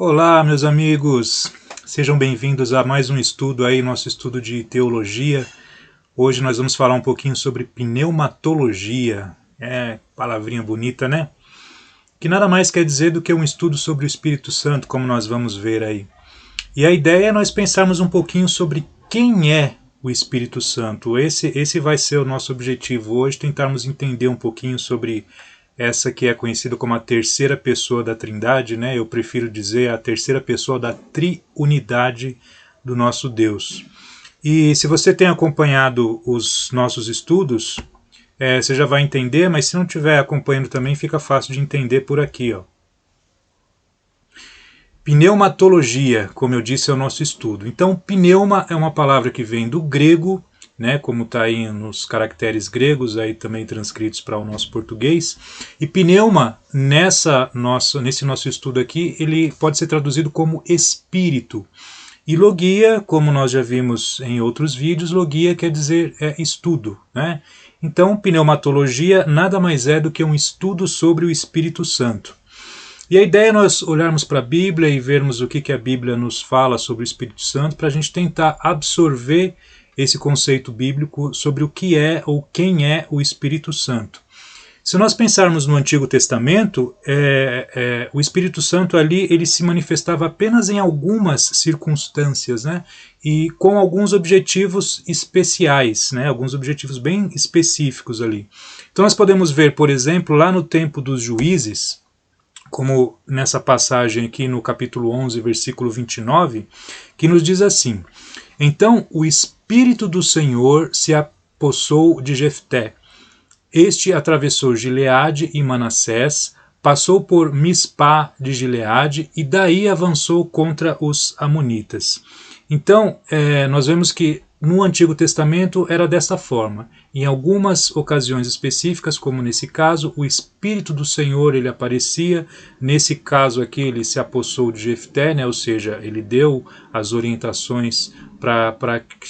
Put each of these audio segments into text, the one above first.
Olá, meus amigos, sejam bem-vindos a mais um estudo aí, nosso estudo de teologia. Hoje nós vamos falar um pouquinho sobre pneumatologia. Palavrinha bonita, né? Que nada mais quer dizer do que um estudo sobre o Espírito Santo, como nós vamos ver aí. E a ideia é nós pensarmos um pouquinho sobre quem é o Espírito Santo. Esse vai ser o nosso objetivo hoje, tentarmos entender um pouquinho sobre essa que é conhecida como a terceira pessoa da Trindade, né? Eu prefiro dizer a terceira pessoa da triunidade do nosso Deus. E se você tem acompanhado os nossos estudos, você já vai entender, mas se não estiver acompanhando também, fica fácil de entender por aqui, ó. Pneumatologia, como eu disse, é o nosso estudo. Então, pneuma é uma palavra que vem do grego, né, como está aí nos caracteres gregos, aí também transcritos para o nosso português. E pneuma, nesse nosso estudo aqui, ele pode ser traduzido como espírito. E logia, como nós já vimos em outros vídeos, logia quer dizer estudo, né? Então, pneumatologia nada mais é do que um estudo sobre o Espírito Santo. E a ideia é nós olharmos para a Bíblia e vermos o que a Bíblia nos fala sobre o Espírito Santo, para a gente tentar absorver esse conceito bíblico sobre o que é ou quem é o Espírito Santo. Se nós pensarmos no Antigo Testamento, o Espírito Santo ali ele se manifestava apenas em algumas circunstâncias, né? E com alguns objetivos especiais, né? Alguns objetivos bem específicos ali. Então nós podemos ver, por exemplo, lá no tempo dos juízes, como nessa passagem aqui no capítulo 11, versículo 29, que nos diz assim: Então o Espírito do Senhor se apossou de Jefté. Este atravessou Gileade e Manassés, passou por Mispá de Gileade e daí avançou contra os amonitas. Então, nós vemos que no Antigo Testamento era dessa forma. Em algumas ocasiões específicas, como nesse caso, o Espírito do Senhor ele aparecia. Nesse caso aqui, ele se apossou de Jefté, né? Ou seja, ele deu as orientações para que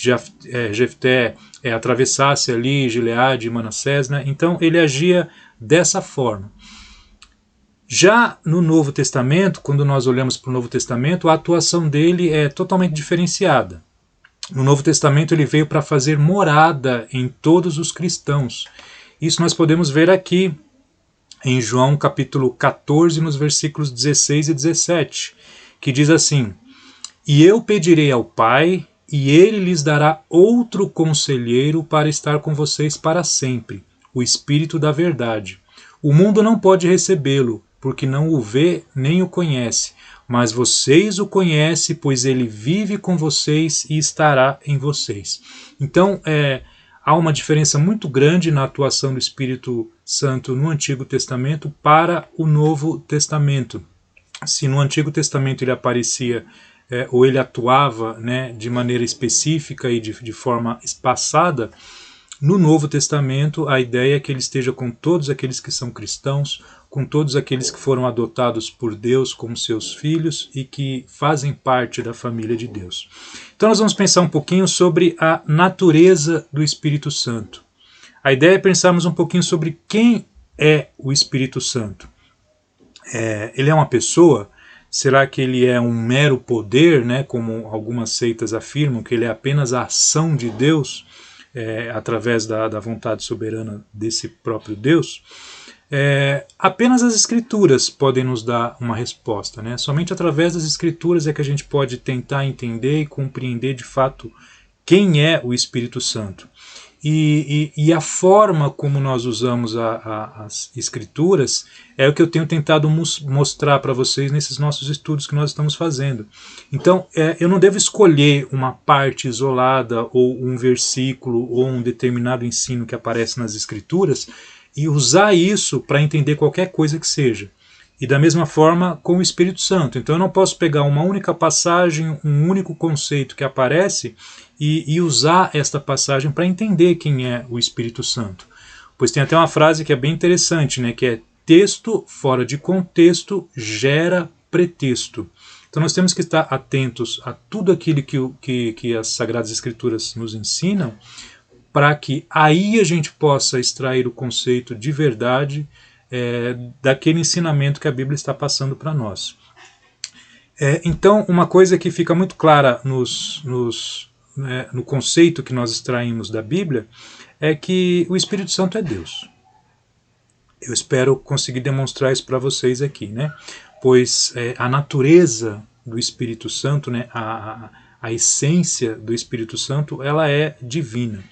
Jefté atravessasse ali Gileade e Manassés, né? Então ele agia dessa forma. Já no Novo Testamento, quando nós olhamos para o Novo Testamento, a atuação dele é totalmente diferenciada. No Novo Testamento ele veio para fazer morada em todos os cristãos. Isso nós podemos ver aqui em João capítulo 14, nos versículos 16 e 17, que diz assim: E eu pedirei ao Pai, e ele lhes dará outro conselheiro para estar com vocês para sempre, o Espírito da Verdade. O mundo não pode recebê-lo, porque não o vê nem o conhece, mas vocês o conhecem, pois ele vive com vocês e estará em vocês. Então, há uma diferença muito grande na atuação do Espírito Santo no Antigo Testamento para o Novo Testamento. Se no Antigo Testamento ele aparecia ou ele atuava, né, de maneira específica e de forma espaçada, no Novo Testamento a ideia é que ele esteja com todos aqueles que são cristãos, com todos aqueles que foram adotados por Deus como seus filhos e que fazem parte da família de Deus. Então nós vamos pensar um pouquinho sobre a natureza do Espírito Santo. A ideia é pensarmos um pouquinho sobre quem é o Espírito Santo. Ele é uma pessoa? Será que ele é um mero poder, né, como algumas seitas afirmam, que ele é apenas a ação de Deus, através da vontade soberana desse próprio Deus? Apenas as Escrituras podem nos dar uma resposta, né? Somente através das Escrituras é que a gente pode tentar entender e compreender de fato quem é o Espírito Santo. E a forma como nós usamos as Escrituras é o que eu tenho tentado mostrar para vocês nesses nossos estudos que nós estamos fazendo. Então, eu não devo escolher uma parte isolada ou um versículo ou um determinado ensino que aparece nas Escrituras e usar isso para entender qualquer coisa que seja. E da mesma forma com o Espírito Santo. Então eu não posso pegar uma única passagem, um único conceito que aparece e usar esta passagem para entender quem é o Espírito Santo. Pois tem até uma frase que é bem interessante, né, que é: texto fora de contexto gera pretexto. Então nós temos que estar atentos a tudo aquilo que as Sagradas Escrituras nos ensinam, para que aí a gente possa extrair o conceito de verdade daquele ensinamento que a Bíblia está passando para nós. Então, uma coisa que fica muito clara no conceito que nós extraímos da Bíblia é que o Espírito Santo é Deus. Eu espero conseguir demonstrar isso para vocês aqui, né? Pois a natureza do Espírito Santo, né, a essência do Espírito Santo, ela é divina.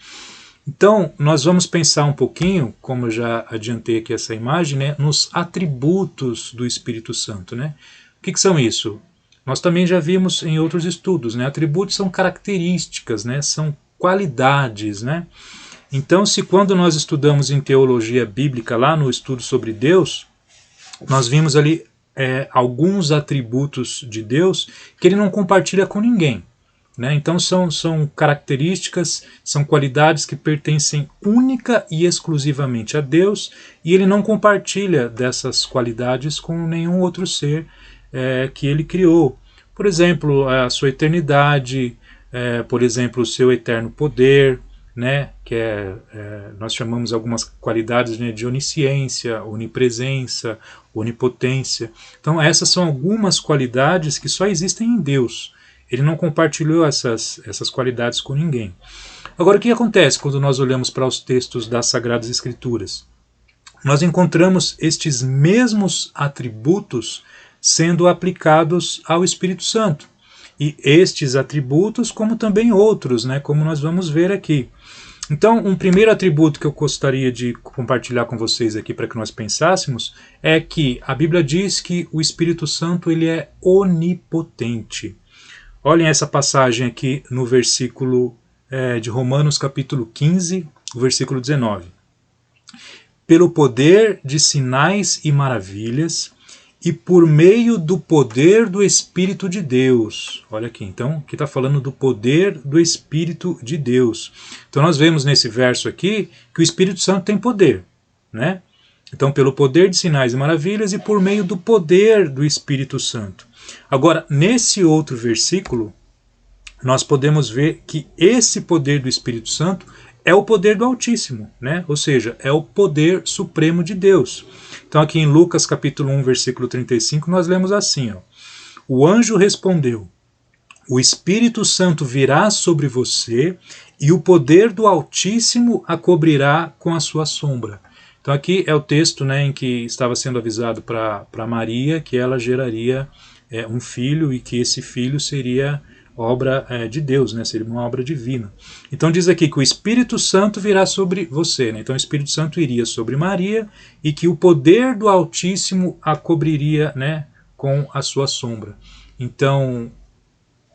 Então, nós vamos pensar um pouquinho, como eu já adiantei aqui essa imagem, né, nos atributos do Espírito Santo, né? O que são isso? Nós também já vimos em outros estudos, né? Atributos são características, né? São qualidades, né? Então, se quando nós estudamos em teologia bíblica, lá no estudo sobre Deus, nós vimos ali alguns atributos de Deus que ele não compartilha com ninguém, né? Então são características, são qualidades que pertencem única e exclusivamente a Deus, e ele não compartilha dessas qualidades com nenhum outro ser que ele criou. Por exemplo, a sua eternidade, por exemplo, o seu eterno poder, né, que nós chamamos algumas qualidades, né, de onisciência, onipresença, onipotência. Então essas são algumas qualidades que só existem em Deus. Ele não compartilhou essas qualidades com ninguém. Agora, o que acontece quando nós olhamos para os textos das Sagradas Escrituras? Nós encontramos estes mesmos atributos sendo aplicados ao Espírito Santo. E estes atributos, como também outros, né, como nós vamos ver aqui. Então, um primeiro atributo que eu gostaria de compartilhar com vocês aqui para que nós pensássemos é que a Bíblia diz que o Espírito Santo ele é onipotente. Olhem essa passagem aqui no versículo de Romanos capítulo 15, o versículo 19. Pelo poder de sinais e maravilhas e por meio do poder do Espírito de Deus. Olha aqui, então, aqui está falando do poder do Espírito de Deus. Então nós vemos nesse verso aqui que o Espírito Santo tem poder, né? Então, pelo poder de sinais e maravilhas e por meio do poder do Espírito Santo. Agora, nesse outro versículo, nós podemos ver que esse poder do Espírito Santo é o poder do Altíssimo, né? Ou seja, é o poder supremo de Deus. Então aqui em Lucas capítulo 1, versículo 35, nós lemos assim, ó: o anjo respondeu: o Espírito Santo virá sobre você e o poder do Altíssimo a cobrirá com a sua sombra. Então aqui é o texto, né, em que estava sendo avisado para Maria que ela geraria um filho e que esse filho seria obra de Deus, né? Seria uma obra divina. Então diz aqui que o Espírito Santo virá sobre você, né? Então o Espírito Santo iria sobre Maria e que o poder do Altíssimo a cobriria, né, com a sua sombra. Então,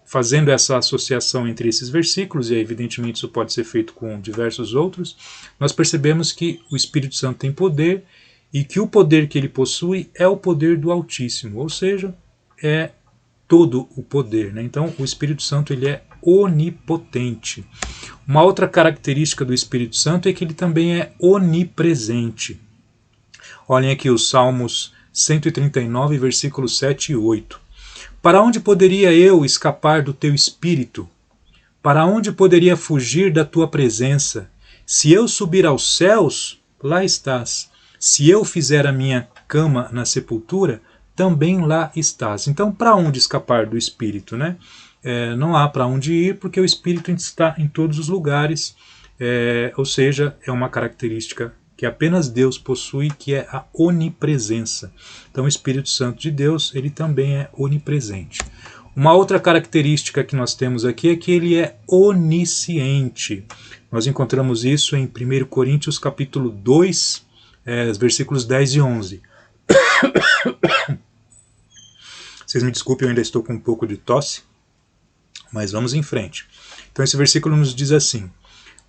fazendo essa associação entre esses versículos, e evidentemente isso pode ser feito com diversos outros, nós percebemos que o Espírito Santo tem poder e que o poder que ele possui é o poder do Altíssimo, ou seja, é todo o poder, né? Então o Espírito Santo ele é onipotente. Uma outra característica do Espírito Santo é que ele também é onipresente. Olhem aqui os Salmos 139, versículos 7 e 8. Para onde poderia eu escapar do teu Espírito? Para onde poderia fugir da tua presença? Se eu subir aos céus, lá estás. Se eu fizer a minha cama na sepultura, também lá estás. Então, para onde escapar do Espírito, né? Não há para onde ir, porque o Espírito está em todos os lugares, ou seja, é uma característica que apenas Deus possui, que é a onipresença. Então, o Espírito Santo de Deus, ele também é onipresente. Uma outra característica que nós temos aqui é que ele é onisciente. Nós encontramos isso em 1 Coríntios capítulo 2, versículos 10 e 11. Vocês me desculpem, eu ainda estou com um pouco de tosse, mas vamos em frente. Então esse versículo nos diz assim: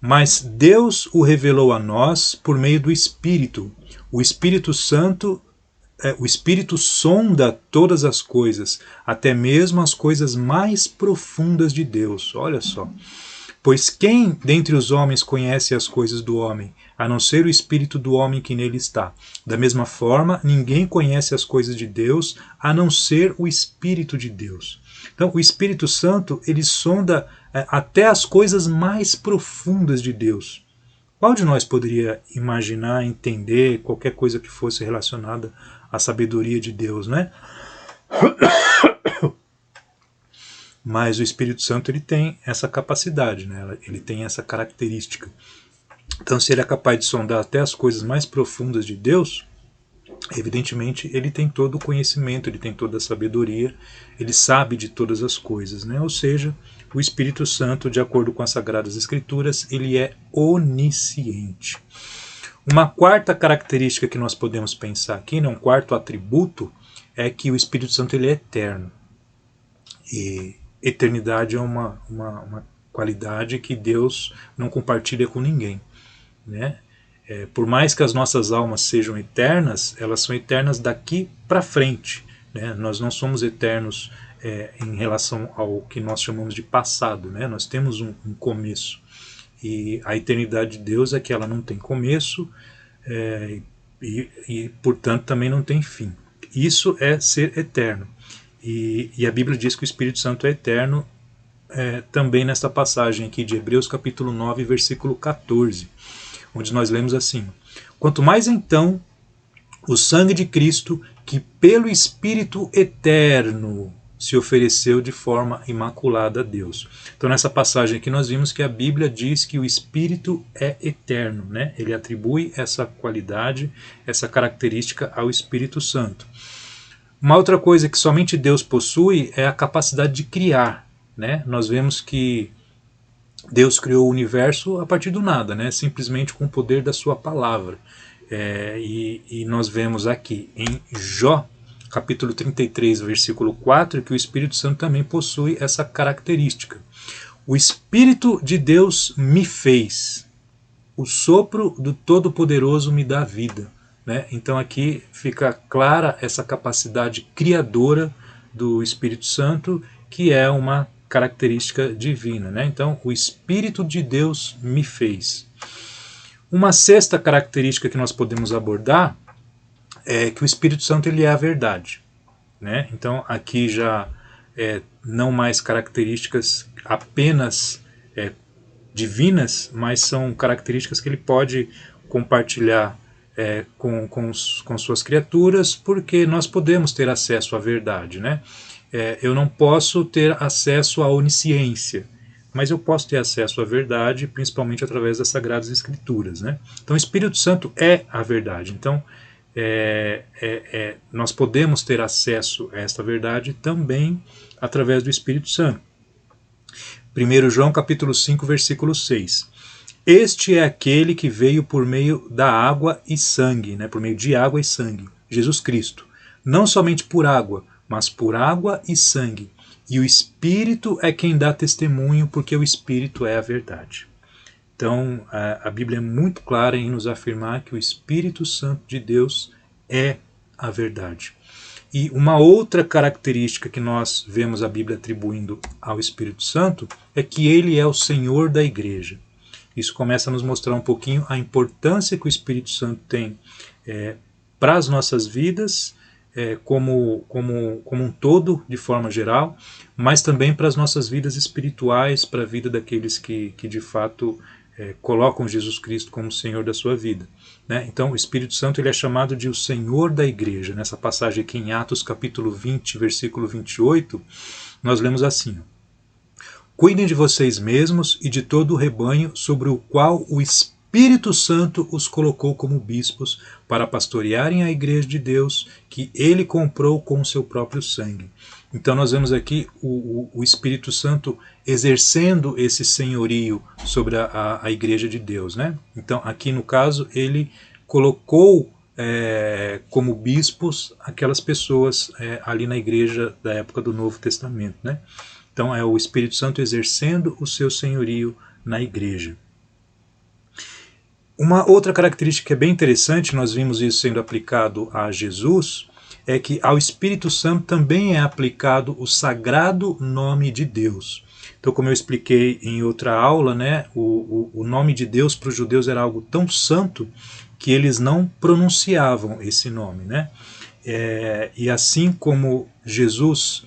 mas Deus o revelou a nós por meio do Espírito. O Espírito Santo, o Espírito sonda todas as coisas, até mesmo as coisas mais profundas de Deus. Olha só. Pois quem dentre os homens conhece as coisas do homem, a não ser o espírito do homem que nele está? Da mesma forma, ninguém conhece as coisas de Deus, a não ser o Espírito de Deus. Então, o Espírito Santo, ele sonda até as coisas mais profundas de Deus. Qual de nós poderia imaginar, entender qualquer coisa que fosse relacionada à sabedoria de Deus, né? Mas o Espírito Santo ele tem essa capacidade, né? Ele tem essa característica. Então, se ele é capaz de sondar até as coisas mais profundas de Deus, evidentemente ele tem todo o conhecimento, ele tem toda a sabedoria, ele sabe de todas as coisas, né? Ou seja, o Espírito Santo, de acordo com as Sagradas Escrituras, ele é onisciente. Uma quarta característica que nós podemos pensar aqui, né, um quarto atributo, é que o Espírito Santo ele é eterno. E eternidade é uma qualidade que Deus não compartilha com ninguém, né? Por mais que as nossas almas sejam eternas, elas são eternas daqui para frente, né? Nós não somos eternos em relação ao que nós chamamos de passado, né? Nós temos um começo. E a eternidade de Deus é que ela não tem começo e, portanto, também não tem fim. Isso é ser eterno. E a Bíblia diz que o Espírito Santo é eterno também nesta passagem aqui de Hebreus capítulo 9, versículo 14, onde nós lemos assim: quanto mais então o sangue de Cristo, que pelo Espírito eterno se ofereceu de forma imaculada a Deus. Então nessa passagem aqui nós vimos que a Bíblia diz que o Espírito é eterno, né? Ele atribui essa qualidade, essa característica ao Espírito Santo. Uma outra coisa que somente Deus possui é a capacidade de criar, né? Nós vemos que Deus criou o universo a partir do nada, né? Simplesmente com o poder da sua palavra. E nós vemos aqui em Jó, capítulo 33, versículo 4, que o Espírito Santo também possui essa característica. O Espírito de Deus me fez, o sopro do Todo-Poderoso me dá vida. Né? Então aqui fica clara essa capacidade criadora do Espírito Santo, que é uma característica divina. Né? Então o Espírito de Deus me fez. Uma sexta característica que nós podemos abordar é que o Espírito Santo ele é a verdade. Né? Então aqui já não mais características apenas divinas, mas são características que ele pode compartilhar com suas criaturas, porque nós podemos ter acesso à verdade, né? Eu não posso ter acesso à onisciência, mas eu posso ter acesso à verdade, principalmente através das Sagradas Escrituras, né? Então o Espírito Santo é a verdade. Então nós podemos ter acesso a esta verdade também através do Espírito Santo. 1 João capítulo 5, versículo 6. Este é aquele que veio por meio da água e sangue, né, por meio de água e sangue, Jesus Cristo. Não somente por água, mas por água e sangue. E o Espírito é quem dá testemunho, porque o Espírito é a verdade. Então, a Bíblia é muito clara em nos afirmar que o Espírito Santo de Deus é a verdade. E uma outra característica que nós vemos a Bíblia atribuindo ao Espírito Santo é que ele é o Senhor da igreja. Isso começa a nos mostrar um pouquinho a importância que o Espírito Santo tem para as nossas vidas, como um todo, de forma geral, mas também para as nossas vidas espirituais, para a vida daqueles que de fato colocam Jesus Cristo como Senhor da sua vida. Né? Então o Espírito Santo ele é chamado de o Senhor da igreja. Nessa passagem aqui em Atos capítulo 20, versículo 28, nós lemos assim: cuidem de vocês mesmos e de todo o rebanho sobre o qual o Espírito Santo os colocou como bispos para pastorearem a igreja de Deus que ele comprou com o seu próprio sangue. Então nós vemos aqui o Espírito Santo exercendo esse senhorio sobre a igreja de Deus. Né? Então aqui no caso ele colocou como bispos aquelas pessoas ali na igreja da época do Novo Testamento. Né? Então é o Espírito Santo exercendo o seu senhorio na igreja. Uma outra característica que é bem interessante, nós vimos isso sendo aplicado a Jesus, é que ao Espírito Santo também é aplicado o sagrado nome de Deus. Então, como eu expliquei em outra aula, né, o nome de Deus para os judeus era algo tão santo que eles não pronunciavam esse nome. Né? E assim como Jesus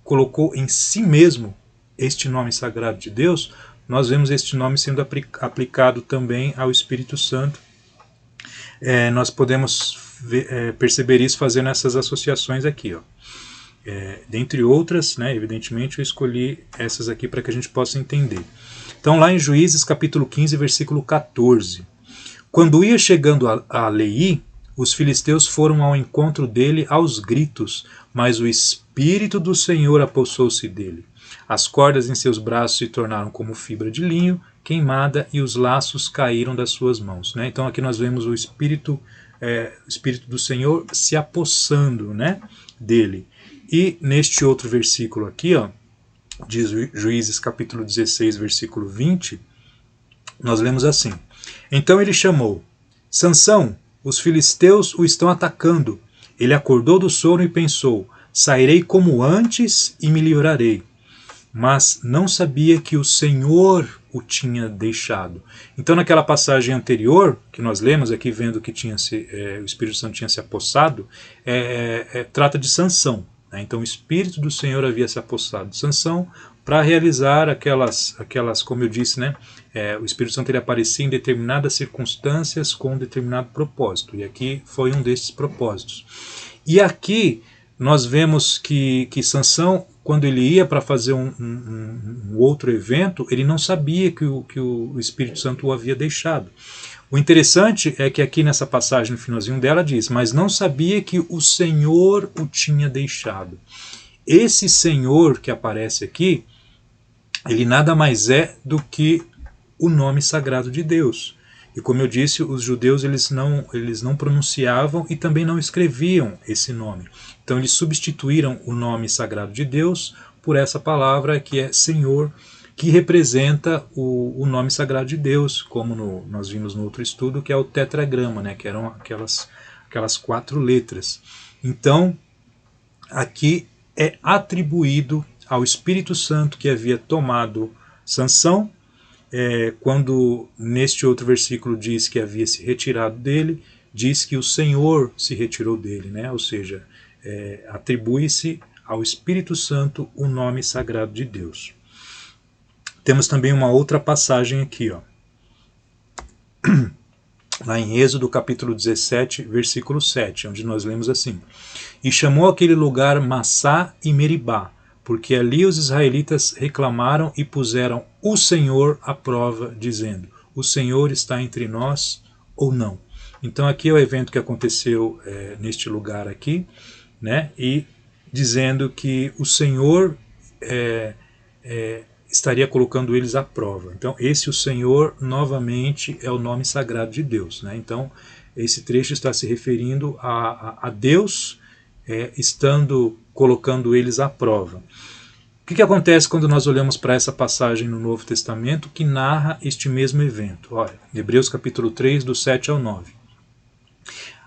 colocou em si mesmo este nome sagrado de Deus, nós vemos este nome sendo aplicado também ao Espírito Santo. Nós podemos perceber isso fazendo essas associações aqui. Ó. Dentre outras, né, evidentemente eu escolhi essas aqui para que a gente possa entender. Então lá em Juízes capítulo 15, versículo 14. Quando ia chegando a Leí, os filisteus foram ao encontro dele aos gritos, mas o Espírito do Senhor apossou-se dele. As cordas em seus braços se tornaram como fibra de linho queimada e os laços caíram das suas mãos. Né? Então aqui nós vemos o Espírito do Senhor se apossando, né, dele. E neste outro versículo aqui, ó, diz Juízes capítulo 16, versículo 20, nós lemos assim: Então ele chamou: Sansão, os filisteus o estão atacando. Ele acordou do sono e pensou: sairei como antes e me livrarei. Mas não sabia que o Senhor o tinha deixado. Então naquela passagem anterior, que nós lemos aqui, vendo que o Espírito Santo tinha se apossado, trata de Sansão. Né? Então o Espírito do Senhor havia se apossado de Sansão para realizar aquelas, como eu disse, né? O Espírito Santo ele aparecia em determinadas circunstâncias com um determinado propósito. E aqui foi um desses propósitos. E aqui nós vemos que Sansão, quando ele ia para fazer um outro evento, ele não sabia que o Espírito Santo o havia deixado. O interessante é que aqui nessa passagem, no finalzinho dela, diz: mas não sabia que o Senhor o tinha deixado. Esse Senhor que aparece aqui, ele nada mais é do que o nome sagrado de Deus. E como eu disse, os judeus eles não pronunciavam e também não escreviam esse nome. Então eles substituíram o nome sagrado de Deus por essa palavra que é Senhor, que representa o nome sagrado de Deus, como nós vimos no outro estudo, que é o tetragrama, né, que eram aquelas 4 letras. Então, aqui é atribuído ao Espírito Santo que havia tomado Sansão, quando neste outro versículo diz que havia se retirado dele, diz que o Senhor se retirou dele, né? Ou seja, atribui-se ao Espírito Santo o nome sagrado de Deus. Temos também uma outra passagem aqui, ó. Lá em Êxodo capítulo 17, versículo 7, onde nós lemos assim: E chamou aquele lugar Massá e Meribá, porque ali os israelitas reclamaram e puseram o Senhor à prova, dizendo: o Senhor está entre nós ou não? Então aqui é o evento que aconteceu neste lugar aqui, né? E dizendo que o Senhor estaria colocando eles à prova. Então esse o Senhor novamente é o nome sagrado de Deus, né? Então esse trecho está se referindo a Deus estando colocando eles à prova. O que acontece quando nós olhamos para essa passagem no Novo Testamento que narra este mesmo evento? Olha, Hebreus capítulo 3, do 7 ao 9.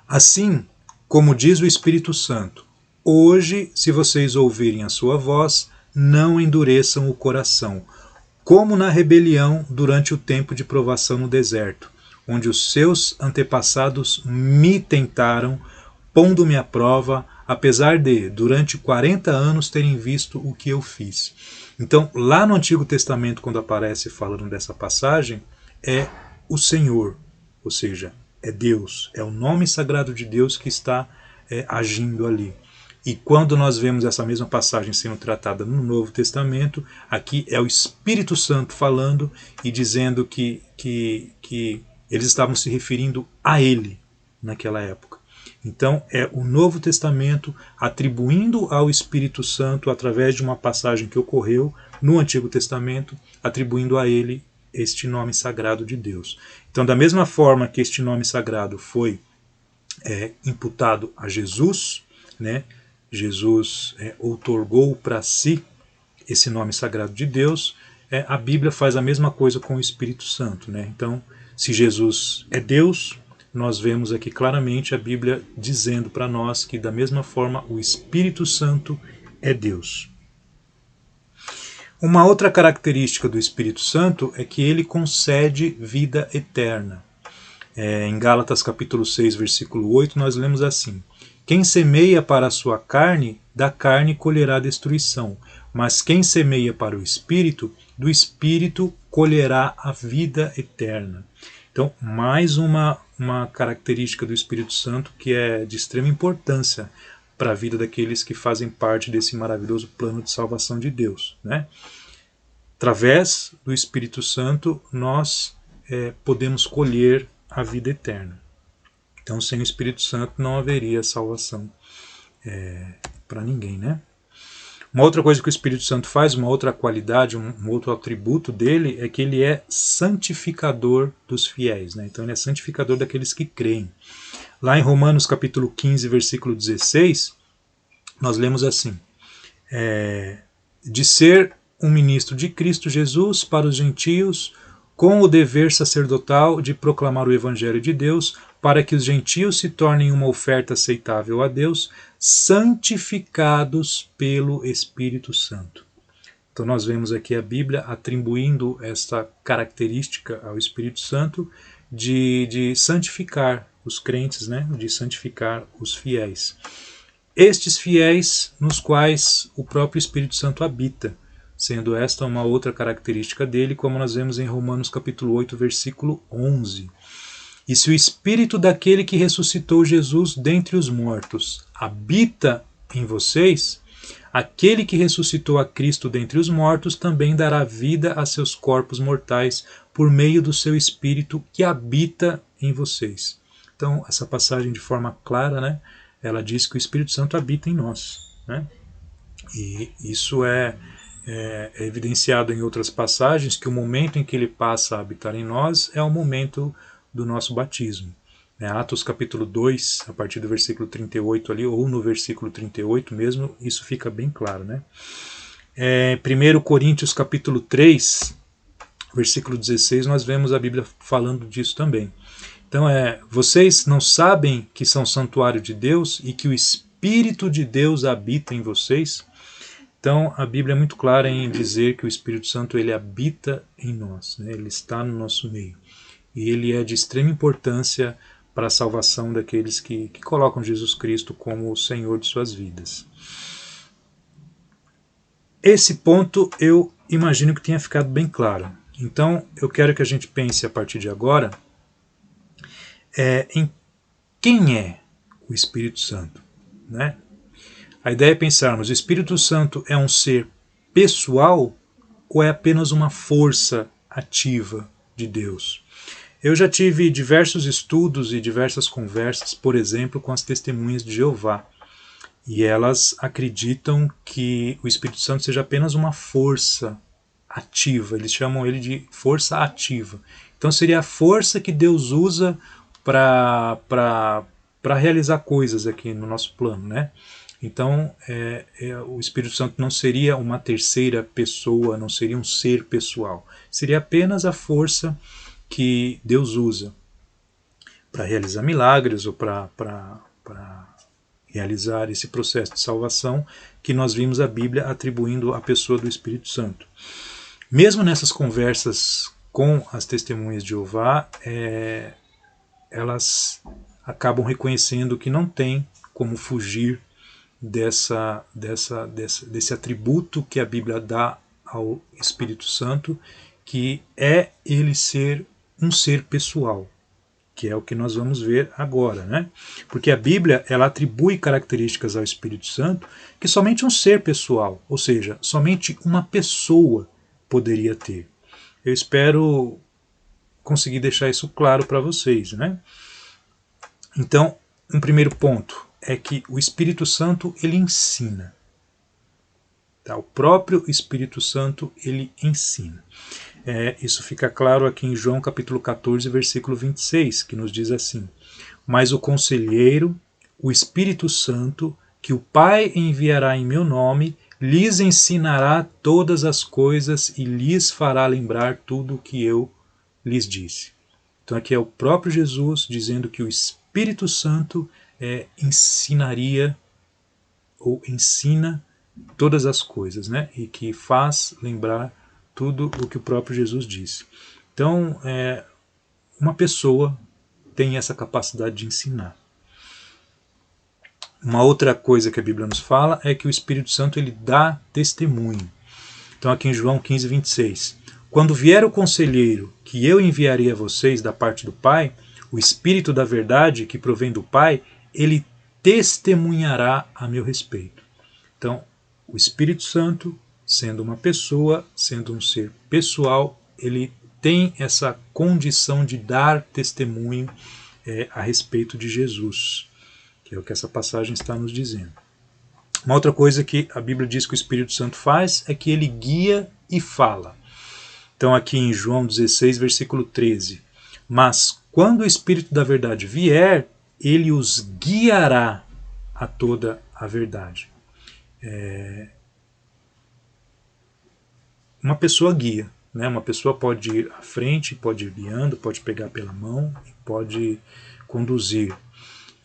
Assim, como diz o Espírito Santo, hoje, se vocês ouvirem a sua voz, não endureçam o coração, como na rebelião durante o tempo de provação no deserto, onde os seus antepassados me tentaram, pondo-me à prova, apesar de, durante 40 anos, terem visto o que eu fiz. Então, lá no Antigo Testamento, quando aparece falando dessa passagem, é o Senhor, ou seja, é Deus, é o nome sagrado de Deus que está agindo ali. E quando nós vemos essa mesma passagem sendo tratada no Novo Testamento, aqui é o Espírito Santo falando e dizendo que eles estavam se referindo a Ele naquela época. Então é o Novo Testamento atribuindo ao Espírito Santo, através de uma passagem que ocorreu no Antigo Testamento, atribuindo a ele este nome sagrado de Deus. Então, da mesma forma que este nome sagrado foi imputado a Jesus, né? Jesus outorgou para si esse nome sagrado de Deus, a Bíblia faz a mesma coisa com o Espírito Santo, né? Então, se Jesus é Deus, nós vemos aqui claramente a Bíblia dizendo para nós que da mesma forma o Espírito Santo é Deus. Uma outra característica do Espírito Santo é que ele concede vida eterna. Em Gálatas capítulo 6, versículo 8, nós lemos assim: quem semeia para a sua carne, da carne colherá destruição, mas quem semeia para o Espírito, do Espírito colherá a vida eterna. Então, mais uma característica do Espírito Santo que é de extrema importância para a vida daqueles que fazem parte desse maravilhoso plano de salvação de Deus, né? Através do Espírito Santo, nós podemos colher a vida eterna. Então, sem o Espírito Santo não haveria salvação para ninguém, né? Uma outra coisa que o Espírito Santo faz, uma outra qualidade, um outro atributo dele é que ele é santificador dos fiéis, né? Então ele é santificador daqueles que creem. Lá em Romanos capítulo 15, versículo 16, nós lemos assim: de ser um ministro de Cristo Jesus para os gentios, com o dever sacerdotal de proclamar o Evangelho de Deus, para que os gentios se tornem uma oferta aceitável a Deus, santificados pelo Espírito Santo. Então nós vemos aqui a Bíblia atribuindo esta característica ao Espírito Santo de santificar os crentes, né? De santificar os fiéis. Estes fiéis nos quais o próprio Espírito Santo habita, sendo esta uma outra característica dele, como nós vemos em Romanos capítulo 8, versículo 11. E se o Espírito daquele que ressuscitou Jesus dentre os mortos habita em vocês, aquele que ressuscitou a Cristo dentre os mortos também dará vida a seus corpos mortais por meio do seu Espírito que habita em vocês. Então, essa passagem de forma clara, né, ela diz que o Espírito Santo habita em nós, né? E isso é evidenciado em outras passagens, que o momento em que ele passa a habitar em nós é o momento do nosso batismo. Atos capítulo 2, a partir do versículo 38 ali, ou no versículo 38 mesmo, isso fica bem claro, né? 1 Coríntios capítulo 3, versículo 16, nós vemos a Bíblia falando disso também. Então vocês não sabem que são santuário de Deus e que o Espírito de Deus habita em vocês? Então a Bíblia é muito clara em dizer que o Espírito Santo ele habita em nós, né? Ele está no nosso meio. E ele é de extrema importância para a salvação daqueles que colocam Jesus Cristo como o Senhor de suas vidas. Esse ponto eu imagino que tenha ficado bem claro. Então eu quero que a gente pense a partir de agora em quem é o Espírito Santo, né? A ideia é pensarmos, o Espírito Santo é um ser pessoal ou é apenas uma força ativa de Deus? Eu já tive diversos estudos e diversas conversas, por exemplo, com as testemunhas de Jeová. E elas acreditam que o Espírito Santo seja apenas uma força ativa. Eles chamam ele de força ativa. Então seria a força que Deus usa para realizar coisas aqui no nosso plano, né? Então o Espírito Santo não seria uma terceira pessoa, não seria um ser pessoal. Seria apenas a força que Deus usa para realizar milagres ou para realizar esse processo de salvação que nós vimos a Bíblia atribuindo à pessoa do Espírito Santo. Mesmo nessas conversas com as testemunhas de Jeová, elas acabam reconhecendo que não tem como fugir desse atributo que a Bíblia dá ao Espírito Santo, que é ele ser um ser pessoal, que é o que nós vamos ver agora, né? Porque a Bíblia ela atribui características ao Espírito Santo que somente um ser pessoal, ou seja, somente uma pessoa poderia ter. Eu espero conseguir deixar isso claro para vocês, né? Então, um primeiro ponto é que o Espírito Santo ele ensina. Tá? O próprio Espírito Santo ele ensina. Isso fica claro aqui em João capítulo 14, versículo 26, que nos diz assim: mas o conselheiro, o Espírito Santo, que o Pai enviará em meu nome, lhes ensinará todas as coisas e lhes fará lembrar tudo o que eu lhes disse. Então aqui é o próprio Jesus dizendo que o Espírito Santo ensinaria ou ensina todas as coisas, né? E que faz lembrar tudo o que o próprio Jesus disse. Então, uma pessoa tem essa capacidade de ensinar. Uma outra coisa que a Bíblia nos fala é que o Espírito Santo ele dá testemunho. Então aqui em João 15, 26. Quando vier o conselheiro que eu enviarei a vocês da parte do Pai, o Espírito da verdade que provém do Pai, ele testemunhará a meu respeito. Então, o Espírito Santo, sendo uma pessoa, sendo um ser pessoal, ele tem essa condição de dar testemunho a respeito de Jesus, que é o que essa passagem está nos dizendo. Uma outra coisa que a Bíblia diz que o Espírito Santo faz é que ele guia e fala. Então aqui em João 16, versículo 13. Mas quando o Espírito da verdade vier, ele os guiará a toda a verdade. Uma pessoa guia, né? Uma pessoa pode ir à frente, pode ir guiando, pode pegar pela mão, pode conduzir.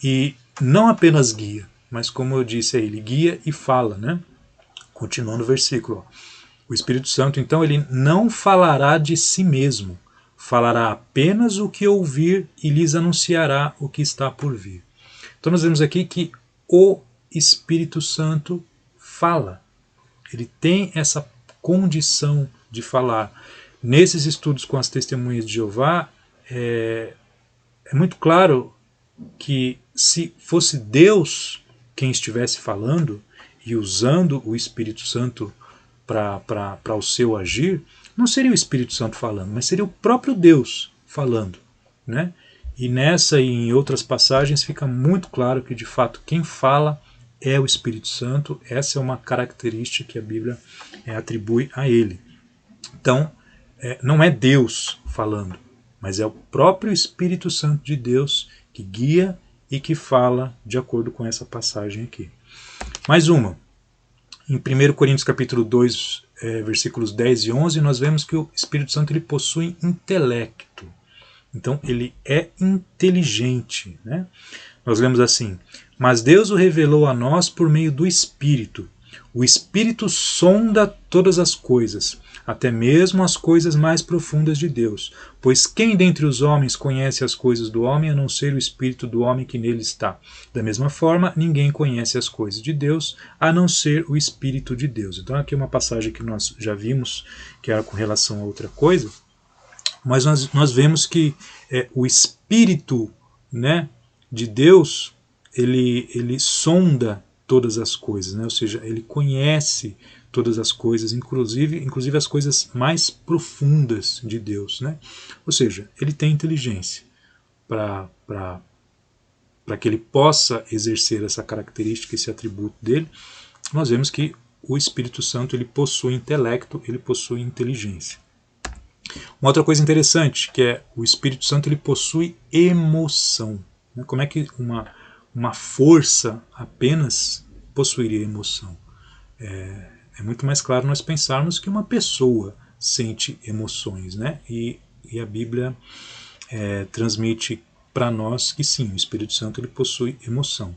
E não apenas guia, mas como eu disse, ele guia e fala, né? Continuando o versículo. O Espírito Santo, então, ele não falará de si mesmo, falará apenas o que ouvir e lhes anunciará o que está por vir. Então nós vemos aqui que o Espírito Santo fala. Ele tem essa condição de falar. Nesses estudos com as testemunhas de Jeová, é muito claro que se fosse Deus quem estivesse falando e usando o Espírito Santo para o seu agir, não seria o Espírito Santo falando, mas seria o próprio Deus falando, né? E nessa e em outras passagens fica muito claro que de fato quem fala é o Espírito Santo. Essa é uma característica que a Bíblia atribui a ele. Então, não é Deus falando, mas é o próprio Espírito Santo de Deus que guia e que fala de acordo com essa passagem aqui. Mais uma. Em 1 Coríntios capítulo 2, versículos 10 e 11, nós vemos que o Espírito Santo ele possui intelecto. Então ele é inteligente, né? Nós lemos assim: mas Deus o revelou a nós por meio do Espírito. O Espírito sonda todas as coisas, até mesmo as coisas mais profundas de Deus. Pois quem dentre os homens conhece as coisas do homem, a não ser o Espírito do homem que nele está? Da mesma forma, ninguém conhece as coisas de Deus, a não ser o Espírito de Deus. Então aqui é uma passagem que nós já vimos, que era com relação a outra coisa, mas nós vemos que o Espírito, né, de Deus, ele sonda todas as coisas, né? Ou seja, ele conhece todas as coisas, inclusive as coisas mais profundas de Deus, né? Ou seja, ele tem inteligência para que ele possa exercer essa característica, esse atributo dele. Nós vemos que o Espírito Santo ele possui intelecto, ele possui inteligência. Uma outra coisa interessante, que é o Espírito Santo ele possui emoção. Como é que uma força apenas possuiria emoção? É muito mais claro nós pensarmos que uma pessoa sente emoções, né? E a Bíblia transmite para nós que sim, o Espírito Santo ele possui emoção.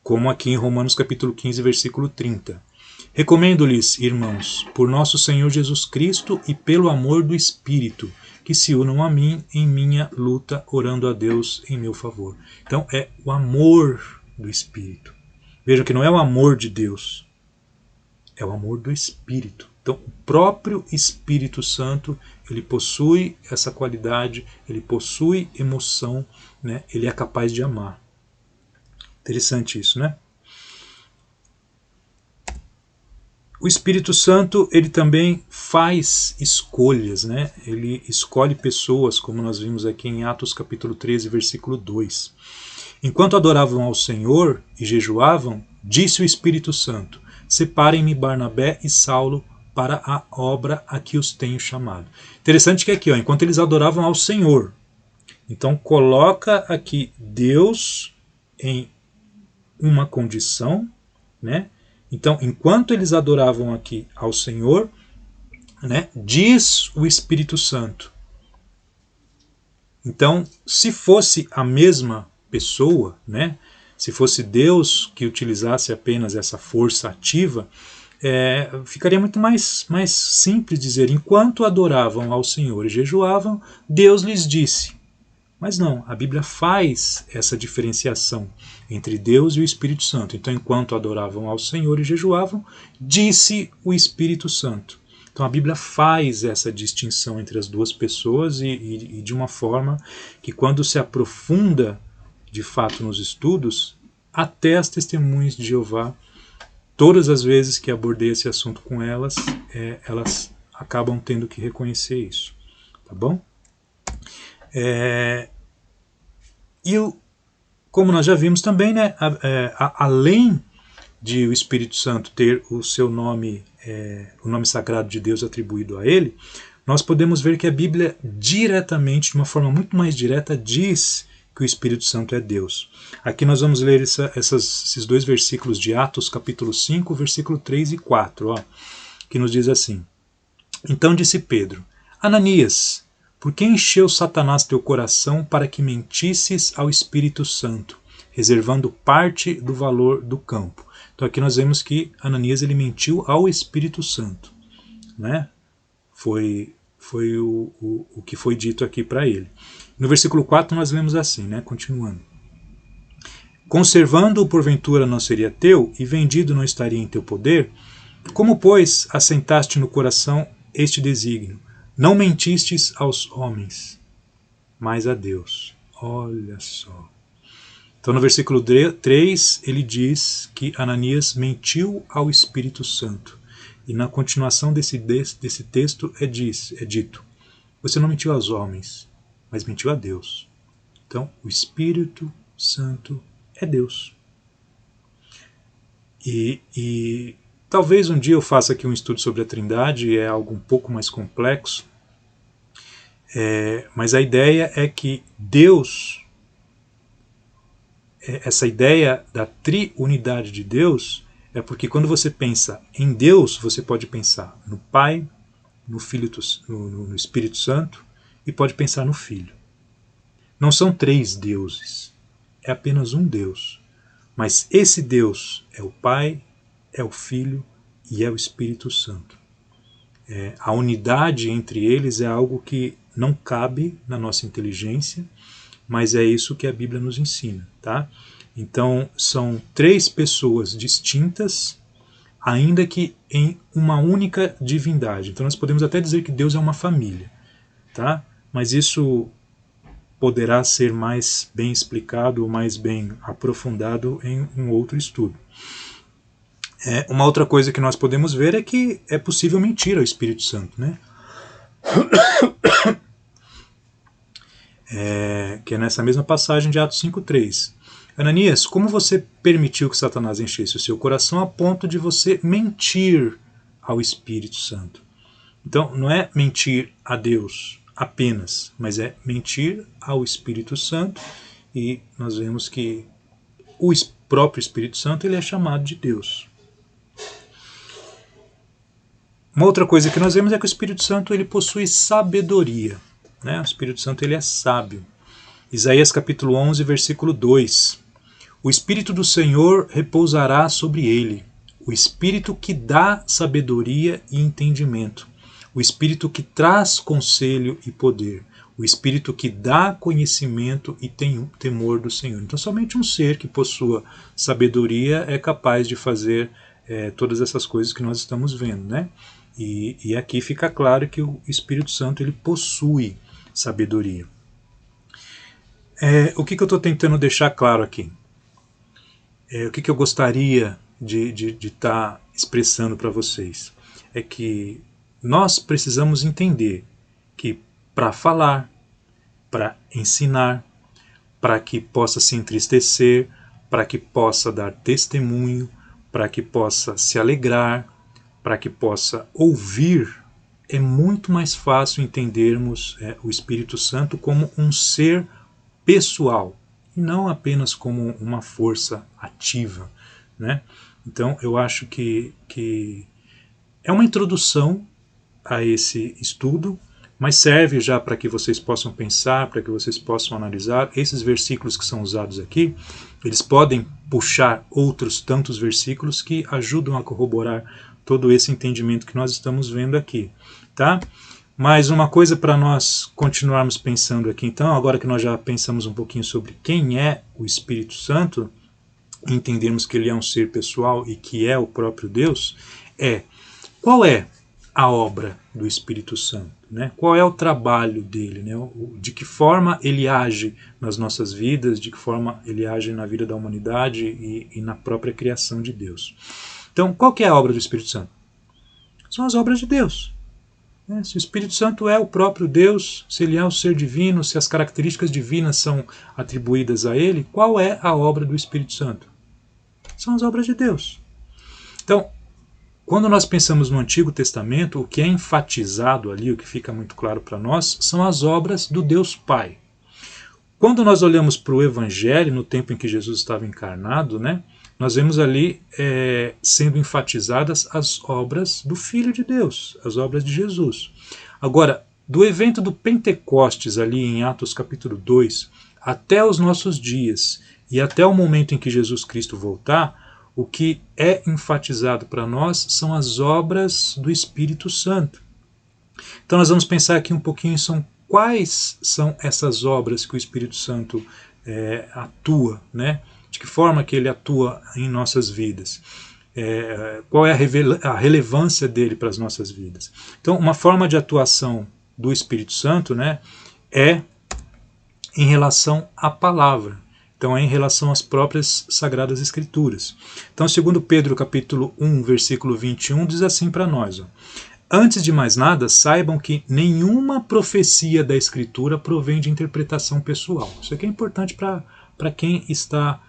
Como aqui em Romanos capítulo 15, versículo 30. Recomendo-lhes, irmãos, por nosso Senhor Jesus Cristo e pelo amor do Espírito, que se unam a mim em minha luta, orando a Deus em meu favor. Então é o amor do Espírito. Vejam que não é o amor de Deus, é o amor do Espírito. Então o próprio Espírito Santo, ele possui essa qualidade, ele possui emoção, né? Ele é capaz de amar. Interessante isso, né? O Espírito Santo, ele também faz escolhas, né? Ele escolhe pessoas, como nós vimos aqui em Atos capítulo 13, versículo 2. Enquanto adoravam ao Senhor e jejuavam, disse o Espírito Santo: separem-me Barnabé e Saulo para a obra a que os tenho chamado. Interessante que aqui, enquanto eles adoravam ao Senhor, então coloca aqui Deus em uma condição, né? Então, enquanto eles adoravam aqui ao Senhor, né, diz o Espírito Santo. Então, se fosse a mesma pessoa, né, se fosse Deus que utilizasse apenas essa força ativa, ficaria muito mais simples dizer: enquanto adoravam ao Senhor e jejuavam, Deus lhes disse. Mas não, a Bíblia faz essa diferenciação entre Deus e o Espírito Santo. Então, enquanto adoravam ao Senhor e jejuavam, disse o Espírito Santo. Então, a Bíblia faz essa distinção entre as duas pessoas e de uma forma que, quando se aprofunda de fato nos estudos, até as testemunhas de Jeová. Todas as vezes que abordei esse assunto com elas, elas acabam tendo que reconhecer isso, tá bom? Como nós já vimos também, né, além de o Espírito Santo ter o seu nome, o nome sagrado de Deus atribuído a ele, nós podemos ver que a Bíblia diretamente, de uma forma muito mais direta, diz que o Espírito Santo é Deus. Aqui nós vamos ler esses dois versículos de Atos, capítulo 5, versículo 3 e 4, ó, que nos diz assim: Então disse Pedro: Ananias, por que encheu Satanás teu coração para que mentisses ao Espírito Santo, reservando parte do valor do campo? Então aqui nós vemos que Ananias ele mentiu ao Espírito Santo, né? Foi o que foi dito aqui para ele. No versículo 4 nós lemos assim, né? Continuando. Conservando-o porventura não seria teu, e vendido não estaria em teu poder? Como, pois, assentaste no coração este desígnio? Não mentistes aos homens, mas a Deus. Olha só. Então no versículo 3 ele diz que Ananias mentiu ao Espírito Santo. E na continuação desse texto é dito: você não mentiu aos homens, mas mentiu a Deus. Então o Espírito Santo é Deus. E talvez um dia eu faça aqui um estudo sobre a Trindade, é algo um pouco mais complexo, mas a ideia é que Deus, essa ideia da triunidade de Deus, é porque quando você pensa em Deus, você pode pensar no Pai, no Filho, no Espírito Santo, e pode pensar no Filho. Não são três deuses, é apenas um Deus. Mas esse Deus é o Pai, é o Filho e é o Espírito Santo. A unidade entre eles é algo que não cabe na nossa inteligência, mas é isso que a Bíblia nos ensina, tá? Então são três pessoas distintas, ainda que em uma única divindade. Então nós podemos até dizer que Deus é uma família, tá? Mas isso poderá ser mais bem explicado ou mais bem aprofundado em um outro estudo. Uma outra coisa que nós podemos ver é que é possível mentir ao Espírito Santo, né? Que é nessa mesma passagem de Atos 5,3. Ananias, como você permitiu que Satanás enchesse o seu coração a ponto de você mentir ao Espírito Santo? Então, não é mentir a Deus apenas, mas é mentir ao Espírito Santo, e nós vemos que o próprio Espírito Santo ele é chamado de Deus. Uma outra coisa que nós vemos é que o Espírito Santo ele possui sabedoria, né? O Espírito Santo ele é sábio. Isaías capítulo 11, versículo 2. O Espírito do Senhor repousará sobre ele, o Espírito que dá sabedoria e entendimento, o Espírito que traz conselho e poder, o Espírito que dá conhecimento e tem temor do Senhor. Então somente um ser que possua sabedoria é capaz de fazer todas essas coisas que nós estamos vendo, né? E aqui fica claro que o Espírito Santo ele possui sabedoria. O que eu estou tentando deixar claro aqui? O que eu gostaria de estar expressando para vocês? É que nós precisamos entender que para falar, para ensinar, para que possa se entristecer, para que possa dar testemunho, para que possa se alegrar, para que possa ouvir, é muito mais fácil entendermos o Espírito Santo como um ser pessoal, e não apenas como uma força ativa, né? Então eu acho que é uma introdução a esse estudo, mas serve já para que vocês possam pensar, para que vocês possam analisar. Esses versículos que são usados aqui, eles podem puxar outros tantos versículos que ajudam a corroborar todo esse entendimento que nós estamos vendo aqui, tá? Mas uma coisa para nós continuarmos pensando aqui, então, agora que nós já pensamos um pouquinho sobre quem é o Espírito Santo, entendemos que ele é um ser pessoal e que é o próprio Deus, qual é a obra do Espírito Santo, né? Qual é o trabalho dele, né? De que forma ele age nas nossas vidas, de que forma ele age na vida da humanidade e na própria criação de Deus. Então, qual que é a obra do Espírito Santo? São as obras de Deus. Se o Espírito Santo é o próprio Deus, se ele é o ser divino, se as características divinas são atribuídas a ele, qual é a obra do Espírito Santo? São as obras de Deus. Então, quando nós pensamos no Antigo Testamento, o que é enfatizado ali, o que fica muito claro para nós, são as obras do Deus Pai. Quando nós olhamos para o Evangelho, no tempo em que Jesus estava encarnado, né, nós vemos ali sendo enfatizadas as obras do Filho de Deus, as obras de Jesus. Agora, do evento do Pentecostes, ali em Atos capítulo 2, até os nossos dias, e até o momento em que Jesus Cristo voltar, o que é enfatizado para nós são as obras do Espírito Santo. Então nós vamos pensar aqui um pouquinho quais são essas obras que o Espírito Santo atua, né? De que forma que ele atua em nossas vidas. Qual é a relevância dele para as nossas vidas. Então uma forma de atuação do Espírito Santo, né, é em relação à palavra. Então é em relação às próprias Sagradas Escrituras. Então, segundo Pedro capítulo 1, versículo 21, diz assim para nós: ó, antes de mais nada, saibam que nenhuma profecia da Escritura provém de interpretação pessoal. Isso aqui é importante para quem está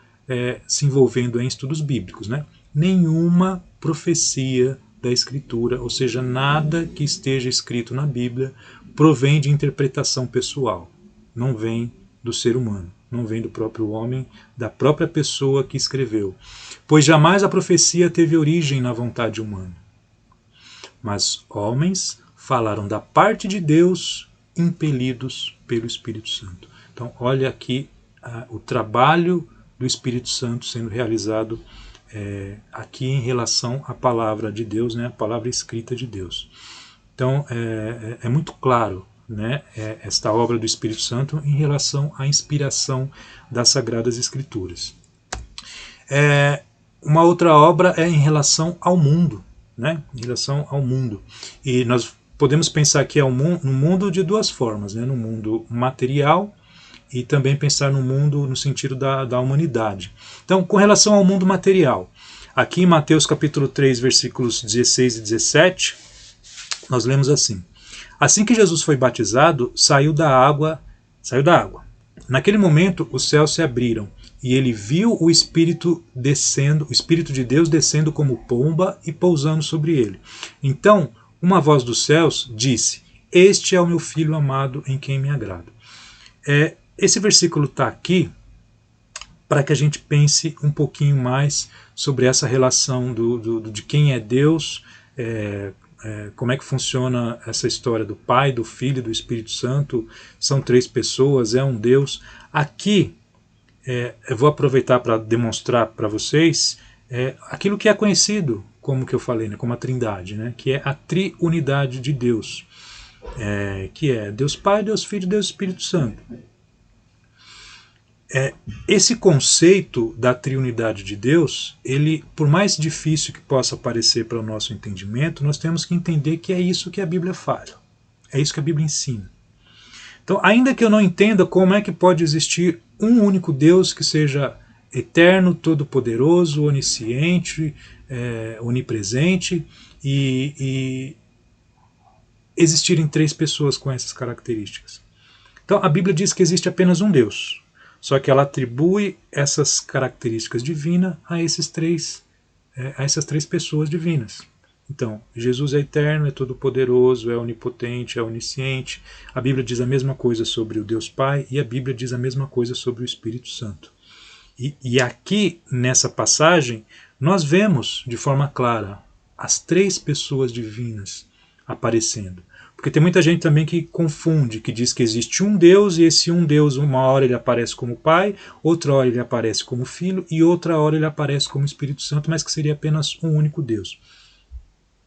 se envolvendo em estudos bíblicos, né? Nenhuma profecia da Escritura, ou seja, nada que esteja escrito na Bíblia, provém de interpretação pessoal. Não vem do ser humano. Não vem do próprio homem, da própria pessoa que escreveu. Pois jamais a profecia teve origem na vontade humana. Mas homens falaram da parte de Deus, impelidos pelo Espírito Santo. Então, olha aqui o trabalho do Espírito Santo sendo realizado aqui em relação à palavra de Deus, né, a palavra escrita de Deus. Então, é muito claro, né, esta obra do Espírito Santo em relação à inspiração das Sagradas Escrituras. Uma outra obra é em relação ao mundo, né, em relação ao mundo. E nós podemos pensar que no mundo de duas formas, né, no mundo material e também pensar no mundo no sentido da humanidade. Então, com relação ao mundo material, aqui em Mateus capítulo 3, versículos 16 e 17, nós lemos assim: assim que Jesus foi batizado, saiu da água. Naquele momento, os céus se abriram, e ele viu o Espírito descendo, o Espírito de Deus descendo como pomba e pousando sobre ele. Então, uma voz dos céus disse: este é o meu Filho amado, em quem me agrado. Esse versículo está aqui para que a gente pense um pouquinho mais sobre essa relação de quem é Deus, como é que funciona essa história do Pai, do Filho e do Espírito Santo. São três pessoas, é um Deus. Aqui, eu vou aproveitar para demonstrar para vocês aquilo que é conhecido, como que eu falei, né, como a Trindade, né, que é a triunidade de Deus, que é Deus Pai, Deus Filho e Deus Espírito Santo. Esse conceito da triunidade de Deus, ele, por mais difícil que possa parecer para o nosso entendimento, nós temos que entender que é isso que a Bíblia fala, é isso que a Bíblia ensina. Então, ainda que eu não entenda como é que pode existir um único Deus que seja eterno, todo-poderoso, onisciente, onipresente, e existirem três pessoas com essas características. Então, a Bíblia diz que existe apenas um Deus. Só que ela atribui essas características divinas a essas três pessoas divinas. Então, Jesus é eterno, é todo-poderoso, é onipotente, é onisciente. A Bíblia diz a mesma coisa sobre o Deus Pai e a Bíblia diz a mesma coisa sobre o Espírito Santo. E aqui, nessa passagem, nós vemos de forma clara as três pessoas divinas aparecendo. Porque tem muita gente também que confunde, que diz que existe um Deus, e esse um Deus, uma hora ele aparece como Pai, outra hora ele aparece como Filho, e outra hora ele aparece como Espírito Santo, mas que seria apenas um único Deus.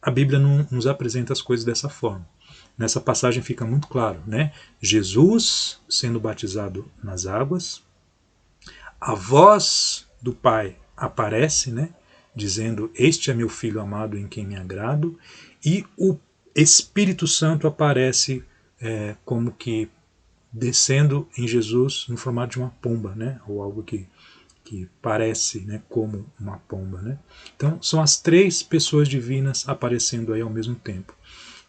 A Bíblia não nos apresenta as coisas dessa forma. Nessa passagem fica muito claro, né? Jesus sendo batizado nas águas, a voz do Pai aparece, né? Dizendo: este é meu Filho amado em quem me agrado, e o Espírito Santo aparece como que descendo em Jesus no formato de uma pomba, né? Ou algo que parece, né, como uma pomba, né? Então são as três pessoas divinas aparecendo aí ao mesmo tempo.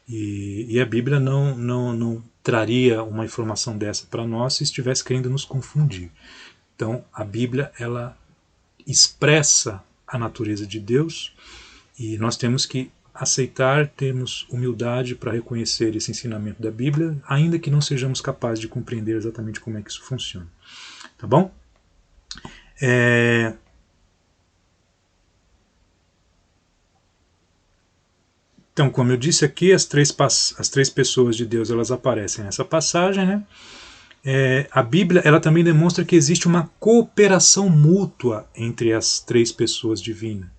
E a Bíblia não traria uma informação dessa para nós se estivesse querendo nos confundir. Então a Bíblia ela expressa a natureza de Deus e nós temos que aceitar, termos humildade para reconhecer esse ensinamento da Bíblia, ainda que não sejamos capazes de compreender exatamente como é que isso funciona. Tá bom? Então, como eu disse aqui, as três pessoas de Deus elas aparecem nessa passagem, né? A Bíblia ela também demonstra que existe uma cooperação mútua entre as três pessoas divinas.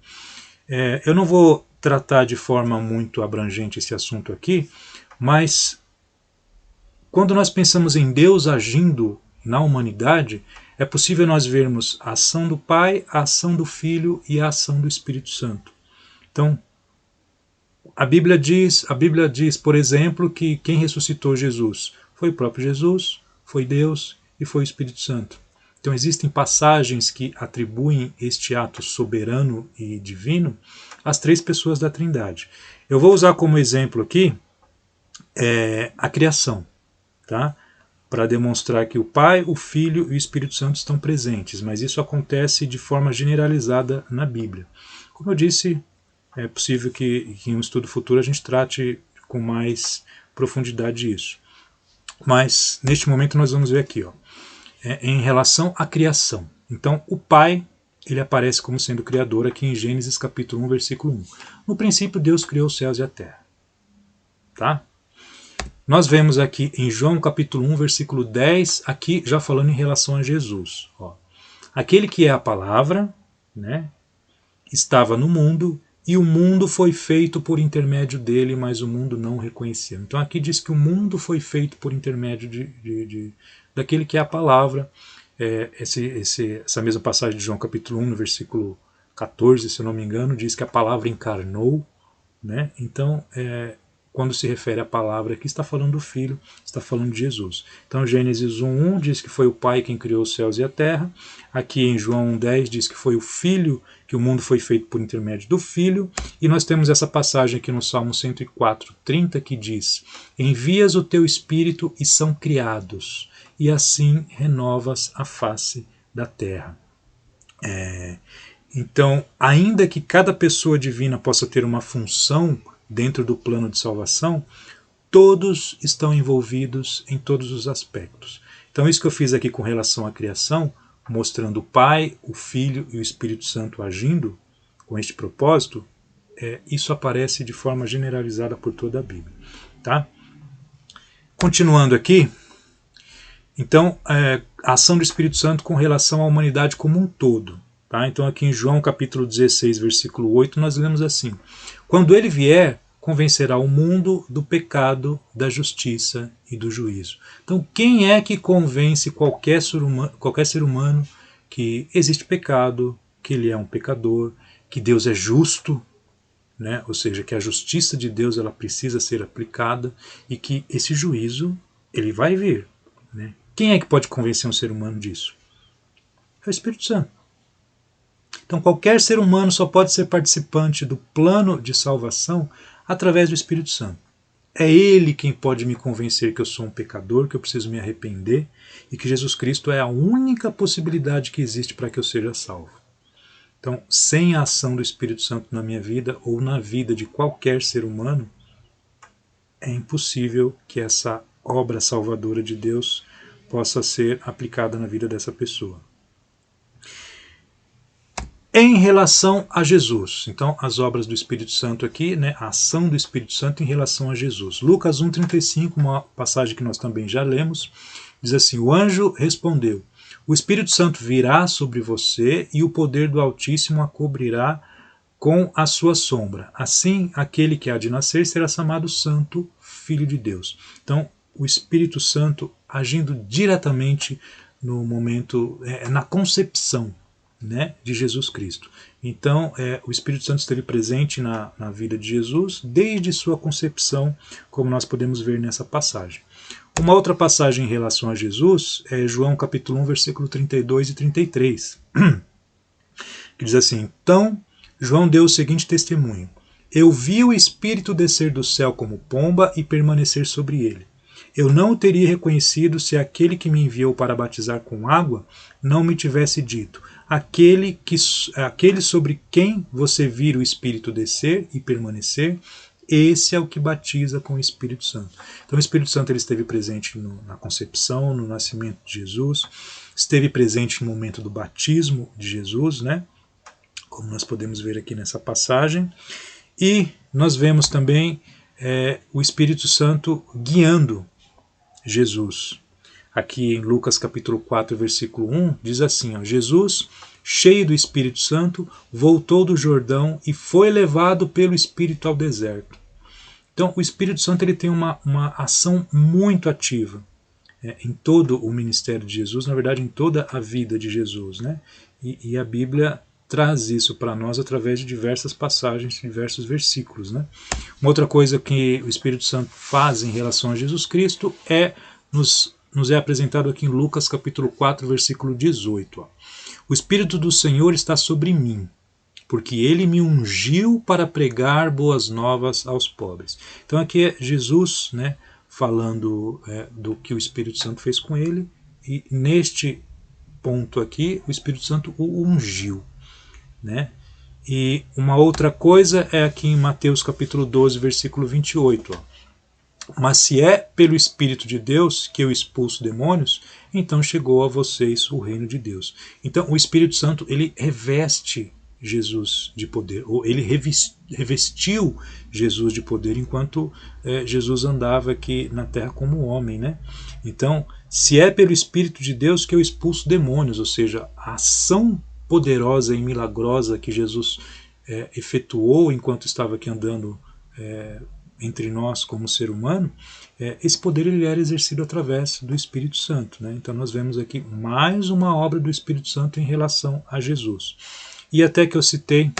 Eu não vou tratar de forma muito abrangente esse assunto aqui, mas quando nós pensamos em Deus agindo na humanidade, é possível nós vermos a ação do Pai, a ação do Filho e a ação do Espírito Santo. Então, a Bíblia diz, por exemplo, que quem ressuscitou Jesus foi o próprio Jesus, foi Deus e foi o Espírito Santo. Então existem passagens que atribuem este ato soberano e divino às três pessoas da Trindade. Eu vou usar como exemplo aqui a criação, tá? Para demonstrar que o Pai, o Filho e o Espírito Santo estão presentes, mas isso acontece de forma generalizada na Bíblia. Como eu disse, é possível que em um estudo futuro a gente trate com mais profundidade isso. Mas neste momento nós vamos ver aqui, ó, em relação à criação. Então o Pai ele aparece como sendo criador aqui em Gênesis capítulo 1, versículo 1. No princípio Deus criou os céus e a terra. Tá? Nós vemos aqui em João capítulo 1, versículo 10, aqui já falando em relação a Jesus. Ó. Aquele que é a palavra, né, estava no mundo, e o mundo foi feito por intermédio dele, mas o mundo não o reconheceu. Então aqui diz que o mundo foi feito por intermédio daquele que é a palavra. Essa mesma passagem de João capítulo 1, no versículo 14, se eu não me engano, diz que a palavra encarnou. Né? Então, quando se refere à palavra aqui, está falando do Filho, está falando de Jesus. Então Gênesis 1:1 diz que foi o Pai quem criou os céus e a terra. Aqui em João 1:10 diz que foi o Filho, que o mundo foi feito por intermédio do Filho. E nós temos essa passagem aqui no Salmo 104:30 que diz: envias o teu Espírito e são criados, e assim renovas a face da terra. Então, ainda que cada pessoa divina possa ter uma função dentro do plano de salvação, todos estão envolvidos em todos os aspectos. Então isso que eu fiz aqui com relação à criação, mostrando o Pai, o Filho e o Espírito Santo agindo com este propósito, isso aparece de forma generalizada por toda a Bíblia. Tá? Continuando aqui, então a ação do Espírito Santo com relação à humanidade como um todo. Tá? Então aqui em João capítulo 16, versículo 8, nós lemos assim: quando ele vier, convencerá o mundo do pecado, da justiça e do juízo. Então quem é que convence qualquer ser humano que existe pecado, que ele é um pecador, que Deus é justo, né? Ou seja, que a justiça de Deus ela precisa ser aplicada e que esse juízo ele vai vir. Né? Quem é que pode convencer um ser humano disso? É o Espírito Santo. Então qualquer ser humano só pode ser participante do plano de salvação através do Espírito Santo. É Ele quem pode me convencer que eu sou um pecador, que eu preciso me arrepender e que Jesus Cristo é a única possibilidade que existe para que eu seja salvo. Então, sem a ação do Espírito Santo na minha vida ou na vida de qualquer ser humano, é impossível que essa obra salvadora de Deus possa ser aplicada na vida dessa pessoa. Em relação a Jesus, então as obras do Espírito Santo aqui, né, a ação do Espírito Santo em relação a Jesus. Lucas 1,35, uma passagem que nós também já lemos, diz assim: o anjo respondeu: o Espírito Santo virá sobre você e o poder do Altíssimo a cobrirá com a sua sombra. Assim, aquele que há de nascer será chamado Santo, Filho de Deus. Então, o Espírito Santo agindo diretamente no momento, na concepção. né, de Jesus Cristo. Então, o Espírito Santo esteve presente na vida de Jesus desde sua concepção, como nós podemos ver nessa passagem. Uma outra passagem em relação a Jesus é João capítulo 1, versículo 32 e 33, que diz assim: Então, João deu o seguinte testemunho: Eu vi o Espírito descer do céu como pomba e permanecer sobre ele. Eu não o teria reconhecido se aquele que me enviou para batizar com água não me tivesse dito: aquele sobre quem você vira o Espírito descer e permanecer, esse é o que batiza com o Espírito Santo. Então o Espírito Santo ele esteve presente na concepção, no nascimento de Jesus, esteve presente no momento do batismo de Jesus, né? Como nós podemos ver aqui nessa passagem. E nós vemos também o Espírito Santo guiando Jesus. Aqui em Lucas capítulo 4, versículo 1, diz assim: ó, Jesus, cheio do Espírito Santo, voltou do Jordão e foi levado pelo Espírito ao deserto. Então o Espírito Santo ele tem uma ação muito ativa em todo o ministério de Jesus, na verdade em toda a vida de Jesus, né? E a Bíblia traz isso para nós através de diversas passagens, diversos versículos, né? Uma outra coisa que o Espírito Santo faz em relação a Jesus Cristo nos é apresentado aqui em Lucas capítulo 4, versículo 18. Ó. O Espírito do Senhor está sobre mim, porque ele me ungiu para pregar boas novas aos pobres. Então aqui é Jesus, né, falando do que o Espírito Santo fez com ele, e neste ponto aqui o Espírito Santo o ungiu, né? E uma outra coisa é aqui em Mateus capítulo 12, versículo 28. Ó. Mas se é pelo Espírito de Deus que eu expulso demônios, então chegou a vocês o reino de Deus. Então o Espírito Santo ele reveste Jesus de poder, ou ele revestiu Jesus de poder enquanto Jesus andava aqui na terra como homem, né? Então, se é pelo Espírito de Deus que eu expulso demônios, ou seja, a ação poderosa e milagrosa que Jesus efetuou enquanto estava aqui andando entre nós como ser humano, esse poder ele era exercido através do Espírito Santo, né? Então nós vemos aqui mais uma obra do Espírito Santo em relação a Jesus. E até que eu citei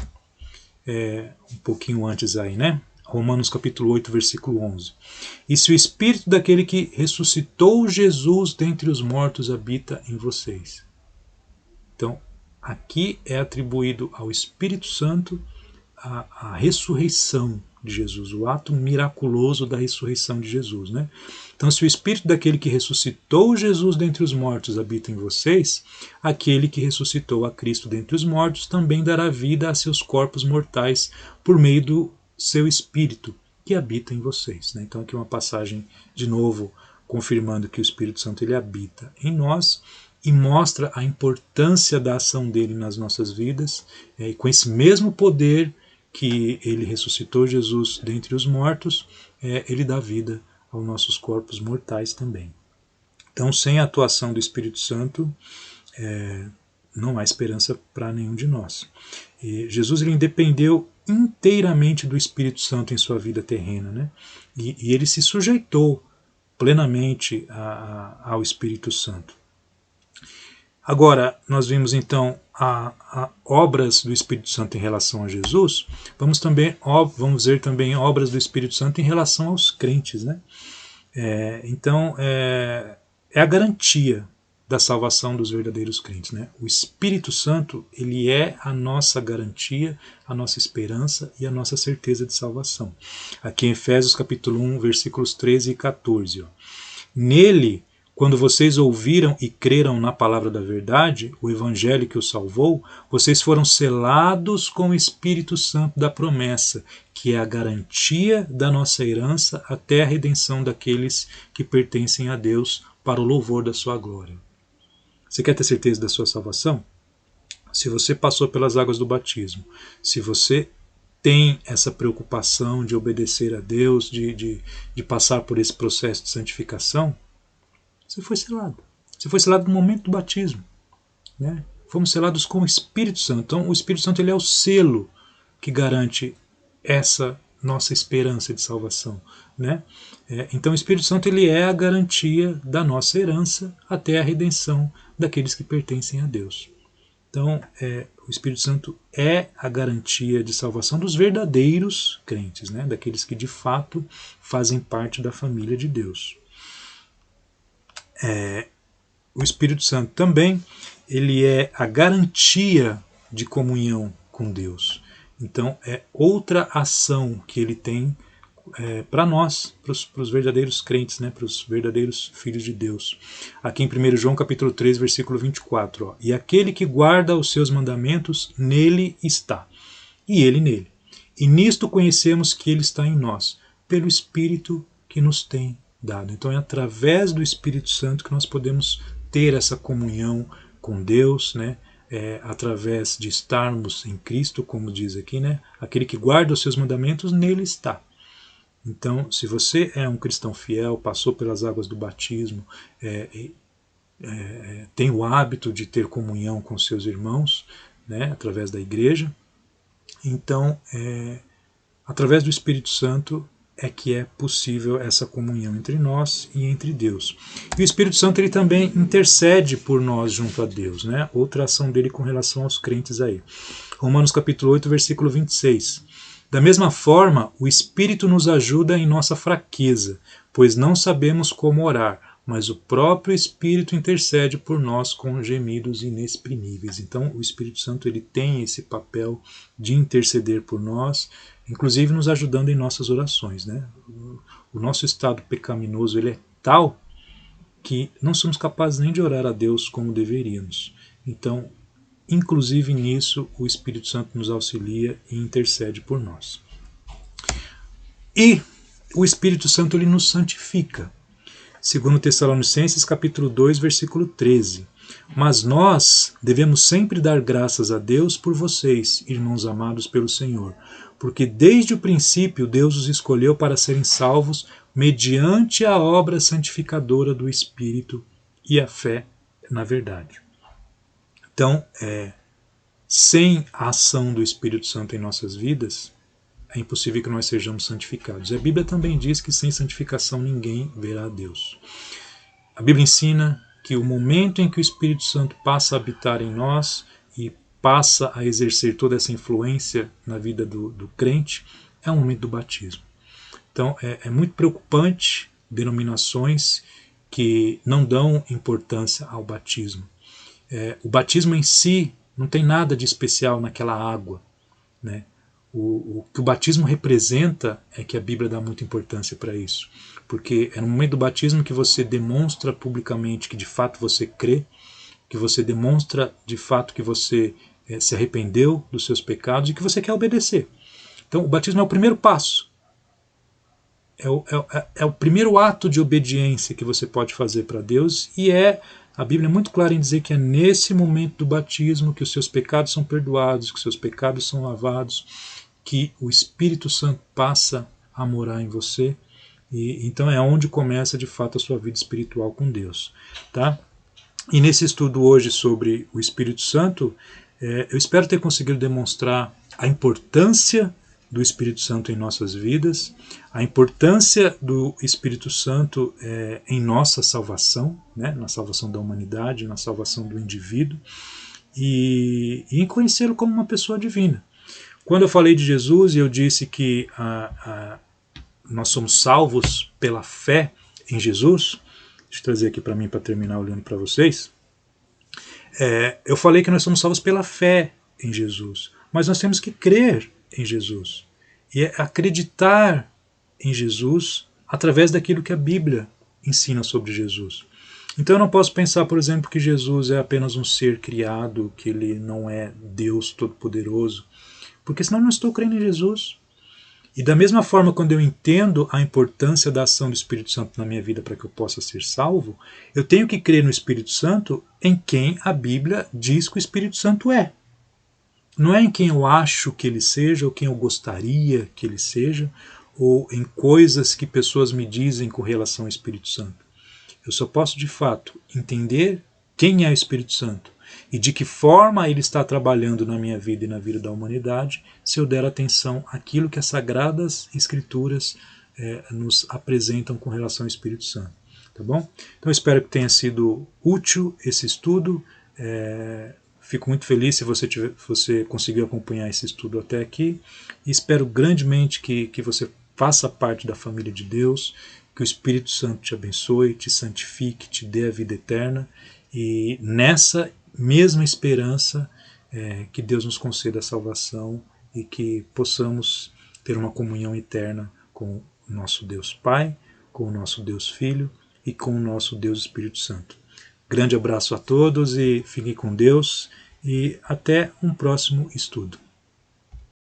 um pouquinho antes aí, né? Romanos capítulo 8, versículo 11. E se o Espírito daquele que ressuscitou Jesus dentre os mortos habita em vocês. Então, aqui é atribuído ao Espírito Santo a ressurreição de Jesus, o ato miraculoso da ressurreição de Jesus, né? Então, se o Espírito daquele que ressuscitou Jesus dentre os mortos habita em vocês, aquele que ressuscitou a Cristo dentre os mortos também dará vida a seus corpos mortais por meio do seu Espírito que habita em vocês, né? Então, aqui uma passagem de novo confirmando que o Espírito Santo ele habita em nós e mostra a importância da ação dele nas nossas vidas, e com esse mesmo poder que ele ressuscitou Jesus dentre os mortos, ele dá vida aos nossos corpos mortais também. Então, sem a atuação do Espírito Santo, não há esperança para nenhum de nós. E Jesus ele dependeu inteiramente do Espírito Santo em sua vida terrena, né? E ele se sujeitou plenamente ao Espírito Santo. Agora, nós vimos então obras do Espírito Santo em relação a Jesus, vamos ver também obras do Espírito Santo em relação aos crentes, né? Então, é a garantia da salvação dos verdadeiros crentes, né? O Espírito Santo, ele é a nossa garantia, a nossa esperança e a nossa certeza de salvação. Aqui em Efésios capítulo 1, versículos 13 e 14. Ó. Nele, quando vocês ouviram e creram na palavra da verdade, o evangelho que os salvou, vocês foram selados com o Espírito Santo da promessa, que é a garantia da nossa herança até a redenção daqueles que pertencem a Deus para o louvor da sua glória. Você quer ter certeza da sua salvação? Se você passou pelas águas do batismo, se você tem essa preocupação de obedecer a Deus, de passar por esse processo de santificação, você foi selado. Você foi selado no momento do batismo, né? Fomos selados com o Espírito Santo. Então, o Espírito Santo ele é o selo que garante essa nossa esperança de salvação, né? Então, o Espírito Santo ele é a garantia da nossa herança até a redenção daqueles que pertencem a Deus. Então, o Espírito Santo é a garantia de salvação dos verdadeiros crentes, né? Daqueles que de fato fazem parte da família de Deus. O Espírito Santo também, ele é a garantia de comunhão com Deus. Então, é outra ação que ele tem para nós, para os verdadeiros crentes, né, para os verdadeiros filhos de Deus. Aqui em 1 João capítulo 3, versículo 24. Ó, e aquele que guarda os seus mandamentos, nele está, e ele nele. E nisto conhecemos que ele está em nós, pelo Espírito que nos tem dado. Então é através do Espírito Santo que nós podemos ter essa comunhão com Deus, né? Através de estarmos em Cristo, como diz aqui, né? Aquele que guarda os seus mandamentos, nele está. Então, se você é um cristão fiel, passou pelas águas do batismo, tem o hábito de ter comunhão com seus irmãos, né? Através da igreja, então, através do Espírito Santo, é que é possível essa comunhão entre nós e entre Deus. E o Espírito Santo ele também intercede por nós junto a Deus, né? Outra ação dele com relação aos crentes aí. Romanos capítulo 8, versículo 26. Da mesma forma, o Espírito nos ajuda em nossa fraqueza, pois não sabemos como orar, mas o próprio Espírito intercede por nós com gemidos inexprimíveis. Então, o Espírito Santo ele tem esse papel de interceder por nós, inclusive nos ajudando em nossas orações, né? O nosso estado pecaminoso ele é tal que não somos capazes nem de orar a Deus como deveríamos. Então, inclusive nisso, o Espírito Santo nos auxilia e intercede por nós. E o Espírito Santo ele nos santifica. Segundo Tessalonicenses capítulo 2, versículo 13. Mas nós devemos sempre dar graças a Deus por vocês, irmãos amados pelo Senhor, porque desde o princípio Deus os escolheu para serem salvos mediante a obra santificadora do Espírito e a fé na verdade. Então, sem a ação do Espírito Santo em nossas vidas, é impossível que nós sejamos santificados. A Bíblia também diz que sem santificação ninguém verá a Deus. A Bíblia ensina que o momento em que o Espírito Santo passa a habitar em nós e passa a exercer toda essa influência na vida do crente é o momento do batismo. Então é muito preocupante denominações que não dão importância ao batismo. O batismo em si não tem nada de especial naquela água, né? O que o batismo representa é que a Bíblia dá muita importância para isso, porque é no momento do batismo que você demonstra publicamente que de fato você crê, que você demonstra de fato que você se arrependeu dos seus pecados e que você quer obedecer. Então o batismo é o primeiro passo, é o primeiro ato de obediência que você pode fazer para Deus, e a Bíblia é muito clara em dizer que é nesse momento do batismo que os seus pecados são perdoados, que os seus pecados são lavados, que o Espírito Santo passa a morar em você, e então é onde começa de fato a sua vida espiritual com Deus. Tá? E nesse estudo hoje sobre o Espírito Santo, eu espero ter conseguido demonstrar a importância do Espírito Santo em nossas vidas, a importância do Espírito Santo em nossa salvação, né, na salvação da humanidade, na salvação do indivíduo, e em conhecê-lo como uma pessoa divina. Quando eu falei de Jesus e eu disse que nós somos salvos pela fé em Jesus, deixa eu trazer aqui para mim para terminar olhando para vocês, eu falei que nós somos salvos pela fé em Jesus, mas nós temos que crer em Jesus e acreditar em Jesus através daquilo que a Bíblia ensina sobre Jesus. Então eu não posso pensar, por exemplo, que Jesus é apenas um ser criado, que ele não é Deus Todo-Poderoso, porque senão eu não estou crendo em Jesus. E da mesma forma, quando eu entendo a importância da ação do Espírito Santo na minha vida para que eu possa ser salvo, eu tenho que crer no Espírito Santo em quem a Bíblia diz que o Espírito Santo é. Não é em quem eu acho que ele seja, ou quem eu gostaria que ele seja, ou em coisas que pessoas me dizem com relação ao Espírito Santo. Eu só posso, de fato, entender quem é o Espírito Santo e de que forma ele está trabalhando na minha vida e na vida da humanidade, se eu der atenção àquilo que as Sagradas Escrituras nos apresentam com relação ao Espírito Santo. Tá bom? Então eu espero que tenha sido útil esse estudo. Fico muito feliz se você conseguiu acompanhar esse estudo até aqui, e espero grandemente que você faça parte da família de Deus, que o Espírito Santo te abençoe, te santifique, te dê a vida eterna, e nessa mesma esperança que Deus nos conceda a salvação e que possamos ter uma comunhão eterna com o nosso Deus Pai, com o nosso Deus Filho e com o nosso Deus Espírito Santo. Grande abraço a todos e fiquem com Deus, e até um próximo estudo.